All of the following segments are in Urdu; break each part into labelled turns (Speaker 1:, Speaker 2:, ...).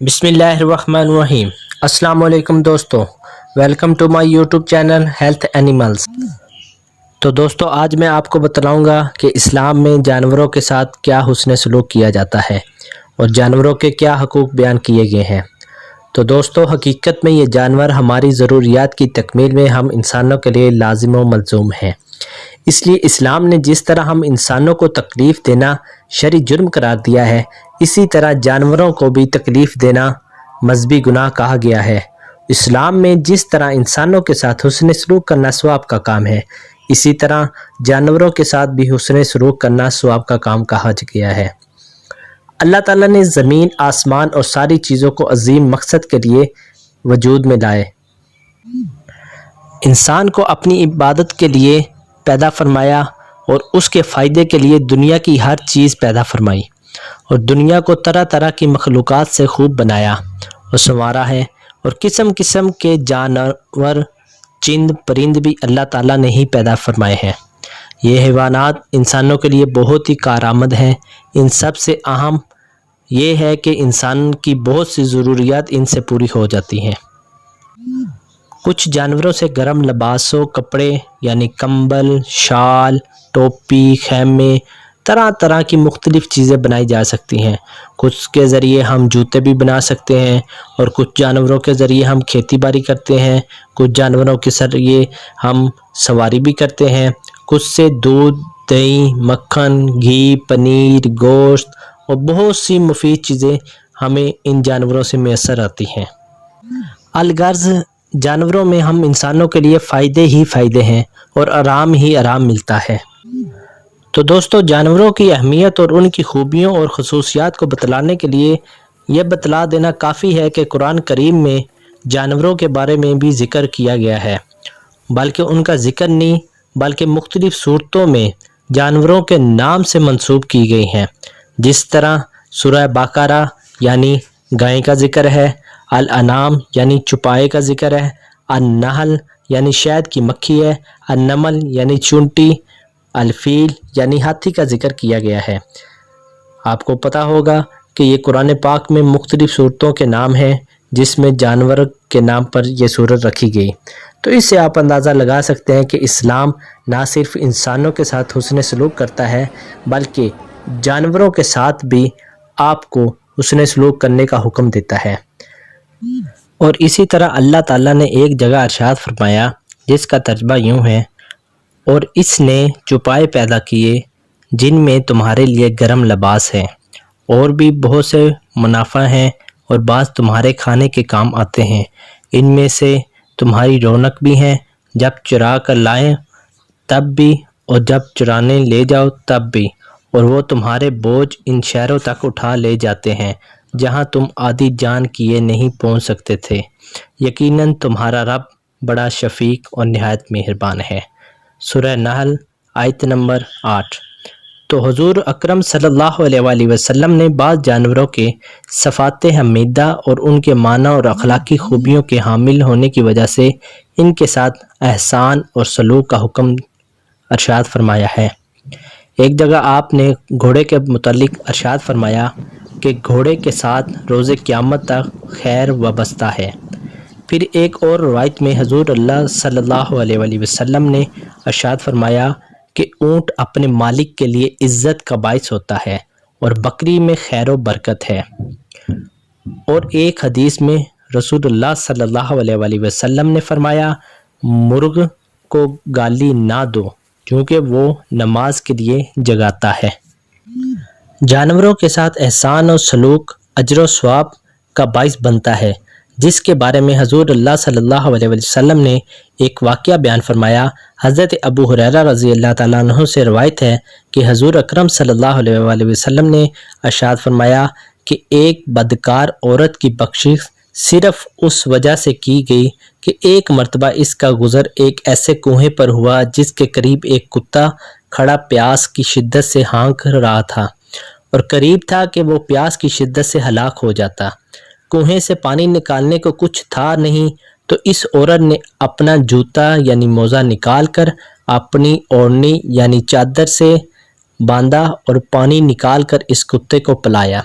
Speaker 1: بسم اللہ الرحمن الرحیم۔ السلام علیکم دوستو، welcome to my YouTube channel health animals. تو دوستو آج میں آپ کو بتلاؤں گا کہ اسلام میں جانوروں کے ساتھ کیا حسن سلوک کیا جاتا ہے اور جانوروں کے کیا حقوق بیان کیے گئے ہیں۔ تو دوستو حقیقت میں یہ جانور ہماری ضروریات کی تکمیل میں ہم انسانوں کے لیے لازم و ملزوم ہیں، اس لیے اسلام نے جس طرح ہم انسانوں کو تکلیف دینا شرعی جرم قرار دیا ہے، اسی طرح جانوروں کو بھی تکلیف دینا مذہبی گناہ کہا گیا ہے۔ اسلام میں جس طرح انسانوں کے ساتھ حسن سلوک کرنا ثواب کا کام ہے، اسی طرح جانوروں کے ساتھ بھی حسن سلوک کرنا ثواب کا کام کہا گیا ہے۔ اللہ تعالیٰ نے زمین، آسمان اور ساری چیزوں کو عظیم مقصد کے لیے وجود میں لائے۔ انسان کو اپنی عبادت کے لیے پیدا فرمایا اور اس کے فائدے کے لیے دنیا کی ہر چیز پیدا فرمائی، اور دنیا کو طرح طرح کی مخلوقات سے خوب بنایا اور سنوارا ہے، اور قسم قسم کے جانور، چند پرند بھی اللہ تعالیٰ نے ہی پیدا فرمائے ہیں۔ یہ حیوانات انسانوں کے لیے بہت ہی کارآمد ہیں۔ ان سب سے اہم یہ ہے کہ انسان کی بہت سی ضروریات ان سے پوری ہو جاتی ہیں۔ کچھ جانوروں سے گرم لباسوں، کپڑے یعنی کمبل، شال، ٹوپی، خیمے، طرح طرح کی مختلف چیزیں بنائی جا سکتی ہیں۔ کچھ کے ذریعے ہم جوتے بھی بنا سکتے ہیں، اور کچھ جانوروں کے ذریعے ہم کھیتی باڑی کرتے ہیں، کچھ جانوروں کے ذریعے ہم سواری بھی کرتے ہیں، کچھ سے دودھ، دہی، مکھن، گھی، پنیر، گوشت اور بہت سی مفید چیزیں ہمیں ان جانوروں سے میسر آتی ہیں۔ الغرض جانوروں میں ہم انسانوں کے لیے فائدے ہی فائدے ہیں اور آرام ہی آرام ملتا ہے۔ تو دوستو جانوروں کی اہمیت اور ان کی خوبیوں اور خصوصیات کو بتلانے کے لیے یہ بتلا دینا کافی ہے کہ قرآن کریم میں جانوروں کے بارے میں بھی ذکر کیا گیا ہے، بلکہ ان کا ذکر نہیں بلکہ مختلف صورتوں میں جانوروں کے نام سے منسوب کی گئی ہیں، جس طرح سورہ بقرہ یعنی گائے کا ذکر ہے، الانعام یعنی چوپائے کا ذکر ہے، النحل یعنی شہد کی مکھی ہے، النمل یعنی چونٹی، الفیل یعنی ہاتھی کا ذکر کیا گیا ہے۔ آپ کو پتہ ہوگا کہ یہ قرآن پاک میں مختلف صورتوں کے نام ہیں جس میں جانور کے نام پر یہ صورت رکھی گئی۔ تو اس سے آپ اندازہ لگا سکتے ہیں کہ اسلام نہ صرف انسانوں کے ساتھ حسن سلوک کرتا ہے بلکہ جانوروں کے ساتھ بھی آپ کو حسن سلوک کرنے کا حکم دیتا ہے۔ اور اسی طرح اللہ تعالیٰ نے ایک جگہ ارشاد فرمایا جس کا ترجمہ یوں ہے، اور اس نے چوپائے پیدا کیے جن میں تمہارے لیے گرم لباس ہے، اور بھی بہت سے منافع ہیں اور بعض تمہارے کھانے کے کام آتے ہیں، ان میں سے تمہاری رونق بھی ہیں، جب چرا کر لائیں تب بھی اور جب چرانے لے جاؤ تب بھی، اور وہ تمہارے بوجھ ان شہروں تک اٹھا لے جاتے ہیں جہاں تم عادی جان کیے نہیں پہنچ سکتے تھے، یقیناً تمہارا رب بڑا شفیق اور نہایت مہربان ہے۔ سورہ نحل آیت نمبر 8۔ تو حضور اکرم صلی اللہ علیہ وآلہ وسلم نے بعض جانوروں کے صفات حمیدہ اور ان کے معنی اور اخلاقی خوبیوں کے حامل ہونے کی وجہ سے ان کے ساتھ احسان اور سلوک کا حکم ارشاد فرمایا ہے۔ ایک جگہ آپ نے گھوڑے کے متعلق ارشاد فرمایا کہ گھوڑے کے ساتھ روز قیامت تک خیر وابستہ ہے۔ پھر ایک اور روایت میں حضور اللہ صلی اللہ علیہ وآلہ وسلم نے ارشاد فرمایا کہ اونٹ اپنے مالک کے لیے عزت کا باعث ہوتا ہے اور بکری میں خیر و برکت ہے۔ اور ایک حدیث میں رسول اللہ صلی اللہ علیہ وآلہ وسلم نے فرمایا، مرغ کو گالی نہ دو کیونکہ وہ نماز کے لیے جگاتا ہے۔ جانوروں کے ساتھ احسان اور سلوک اجر و ثواب کا باعث بنتا ہے، جس کے بارے میں حضور اللہ صلی اللہ علیہ وسلم نے ایک واقعہ بیان فرمایا۔ حضرت ابو ہریرہ رضی اللہ تعالیٰ عنہ سے روایت ہے کہ حضور اکرم صلی اللہ علیہ وآلہ وسلم نے ارشاد فرمایا کہ ایک بدکار عورت کی بخشش صرف اس وجہ سے کی گئی کہ ایک مرتبہ اس کا گزر ایک ایسے کنویں پر ہوا جس کے قریب ایک کتا کھڑا پیاس کی شدت سے ہانک رہا تھا، اور قریب تھا کہ وہ پیاس کی شدت سے ہلاک ہو جاتا۔ کنویں سے پانی نکالنے کو کچھ تھا نہیں، تو اس عورت نے اپنا جوتا یعنی موزہ نکال کر اپنی اوڑھنی یعنی چادر سے باندھا اور پانی نکال کر اس کتے کو پلایا۔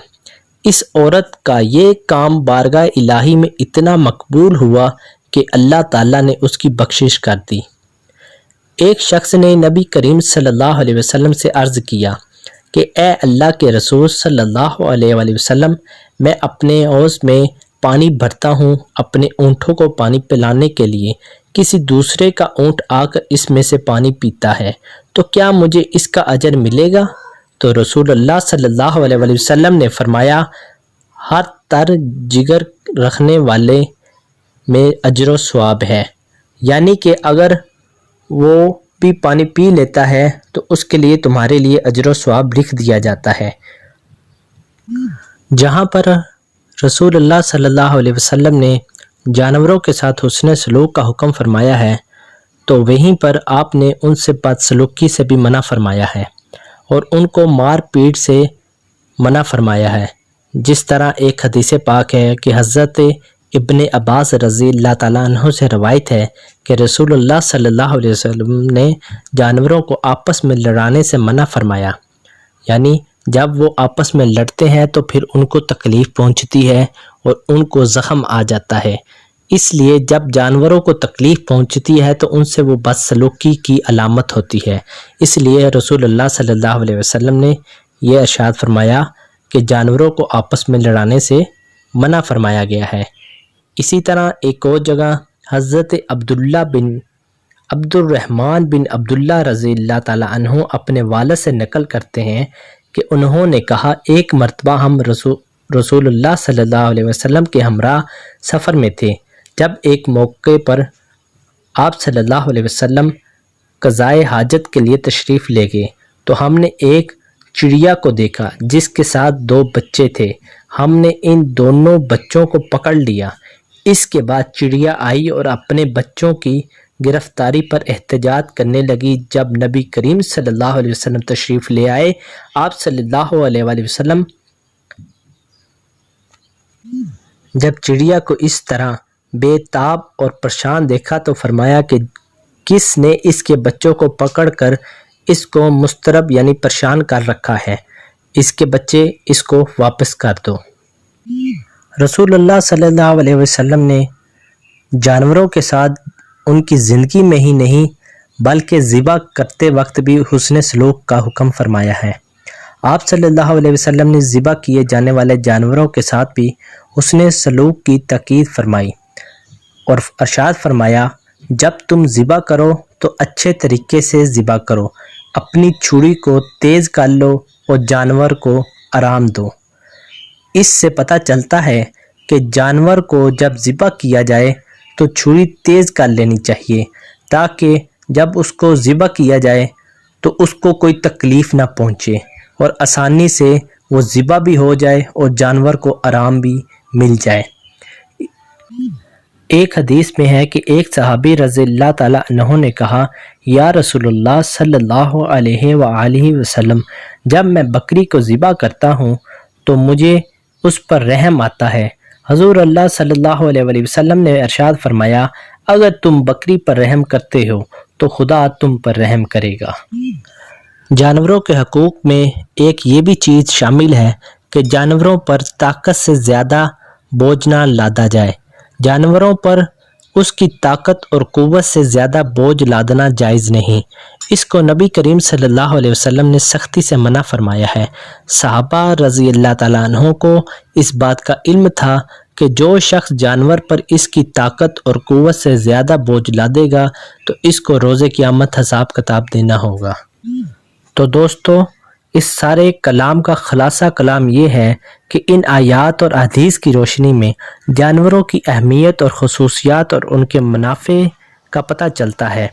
Speaker 1: اس عورت کا یہ کام بارگاہ الہی میں اتنا مقبول ہوا کہ اللہ تعالیٰ نے اس کی بخشش کر دی۔ ایک شخص نے نبی کریم صلی اللہ علیہ وسلم سے عرض کیا کہ اے اللہ کے رسول صلی اللہ علیہ وآلہ وسلم، میں اپنے حوض میں پانی بھرتا ہوں اپنے اونٹوں کو پانی پلانے کے لیے، کسی دوسرے کا اونٹ آ کر اس میں سے پانی پیتا ہے تو کیا مجھے اس کا اجر ملے گا؟ تو رسول اللہ صلی اللہ علیہ وآلہ وسلم نے فرمایا، ہر تر جگر رکھنے والے میں اجر و ثواب ہے، یعنی کہ اگر وہ بھی پانی پی لیتا ہے تو اس کے لیے تمہارے لیے اجر و ثواب لکھ دیا جاتا ہے۔ جہاں پر رسول اللہ صلی اللہ علیہ وسلم نے جانوروں کے ساتھ حسن سلوک کا حکم فرمایا ہے تو وہیں پر آپ نے ان سے بدسلوکی سے بھی منع فرمایا ہے اور ان کو مار پیٹ سے منع فرمایا ہے۔ جس طرح ایک حدیث پاک ہے کہ حضرت ابن عباس رضی اللہ تعالیٰ عنہ سے روایت ہے کہ رسول اللہ صلی اللہ علیہ وسلم نے جانوروں کو آپس میں لڑانے سے منع فرمایا، یعنی جب وہ آپس میں لڑتے ہیں تو پھر ان کو تکلیف پہنچتی ہے اور ان کو زخم آ جاتا ہے، اس لیے جب جانوروں کو تکلیف پہنچتی ہے تو ان سے وہ بدسلوکی کی علامت ہوتی ہے، اس لیے رسول اللہ صلی اللہ علیہ وسلم نے یہ ارشاد فرمایا کہ جانوروں کو آپس میں لڑانے سے منع فرمایا گیا ہے۔ اسی طرح ایک اور جگہ حضرت عبد الرحمن بن عبداللہ رضی اللہ تعالیٰ عنہ اپنے والد سے نقل کرتے ہیں کہ انہوں نے کہا، ایک مرتبہ ہم رسول اللہ صلی اللہ علیہ وسلم کے ہمراہ سفر میں تھے، جب ایک موقع پر آپ صلی اللہ علیہ وسلم قضائے حاجت کے لیے تشریف لے گئے تو ہم نے ایک چڑیا کو دیکھا جس کے ساتھ 2 بچے تھے، ہم نے ان دونوں بچوں کو پکڑ لیا۔ اس کے بعد چڑیا آئی اور اپنے بچوں کی گرفتاری پر احتجاج کرنے لگی۔ جب نبی کریم صلی اللہ علیہ وسلم تشریف لے آئے، آپ صلی اللہ علیہ وآلہ وسلم جب چڑیا کو اس طرح بے تاب اور پریشان دیکھا تو فرمایا کہ کس نے اس کے بچوں کو پکڑ کر اس کو مضطرب یعنی پریشان کر رکھا ہے، اس کے بچے اس کو واپس کر دو۔ رسول اللہ صلی اللہ علیہ وسلم نے جانوروں کے ساتھ ان کی زندگی میں ہی نہیں بلکہ ذبح کرتے وقت بھی حسن سلوک کا حکم فرمایا ہے۔ آپ صلی اللہ علیہ وسلم نے ذبح کیے جانے والے جانوروں کے ساتھ بھی حسن سلوک کی تاکید فرمائی اور ارشاد فرمایا، جب تم ذبح کرو تو اچھے طریقے سے ذبح کرو، اپنی چھری کو تیز کر لو اور جانور کو آرام دو۔ اس سے پتہ چلتا ہے کہ جانور کو جب ذبح کیا جائے تو چھری تیز کر لینی چاہیے تاکہ جب اس کو ذبح کیا جائے تو اس کو کوئی تکلیف نہ پہنچے اور آسانی سے وہ ذبح بھی ہو جائے اور جانور کو آرام بھی مل جائے۔ ایک حدیث میں ہے کہ ایک صحابی رضی اللہ تعالیٰ عنہ نے کہا، یا رسول اللہ صلی اللہ علیہ وآلہ وسلم، جب میں بکری کو ذبح کرتا ہوں تو مجھے اس پر رحم آتا ہے۔ حضور اللہ صلی اللہ علیہ وآلہ وسلم نے ارشاد فرمایا، اگر تم بکری پر رحم کرتے ہو تو خدا تم پر رحم کرے گا۔ جانوروں کے حقوق میں ایک یہ بھی چیز شامل ہے کہ جانوروں پر طاقت سے زیادہ بوجھ نہ لادا جائے۔ جانوروں پر اس کی طاقت اور قوت سے زیادہ بوجھ لادنا جائز نہیں، اس کو نبی کریم صلی اللہ علیہ وسلم نے سختی سے منع فرمایا ہے۔ صحابہ رضی اللہ تعالیٰ عنہ کو اس بات کا علم تھا کہ جو شخص جانور پر اس کی طاقت اور قوت سے زیادہ بوجھ لادے گا تو اس کو روز قیامت حساب کتاب دینا ہوگا۔ تو دوستو، اس سارے کلام کا خلاصہ کلام یہ ہے کہ ان آیات اور احادیث کی روشنی میں جانوروں کی اہمیت اور خصوصیات اور ان کے منافع کا پتہ چلتا ہے،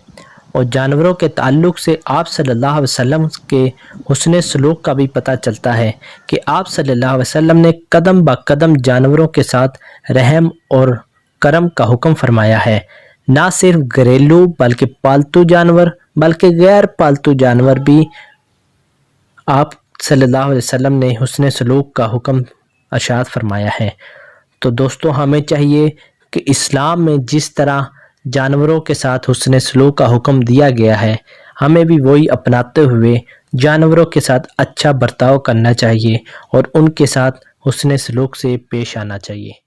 Speaker 1: اور جانوروں کے تعلق سے آپ صلی اللہ علیہ وسلم کے حسن سلوک کا بھی پتہ چلتا ہے کہ آپ صلی اللہ علیہ وسلم نے قدم با قدم جانوروں کے ساتھ رحم اور کرم کا حکم فرمایا ہے۔ نہ صرف گھریلو بلکہ پالتو جانور بلکہ غیر پالتو جانور بھی آپ صلی اللہ علیہ وسلم نے حسن سلوک کا حکم ارشاد فرمایا ہے۔ تو دوستو، ہمیں چاہیے کہ اسلام میں جس طرح جانوروں کے ساتھ حسن سلوک کا حکم دیا گیا ہے، ہمیں بھی وہی اپناتے ہوئے جانوروں کے ساتھ اچھا برتاؤ کرنا چاہیے اور ان کے ساتھ حسن سلوک سے پیش آنا چاہیے۔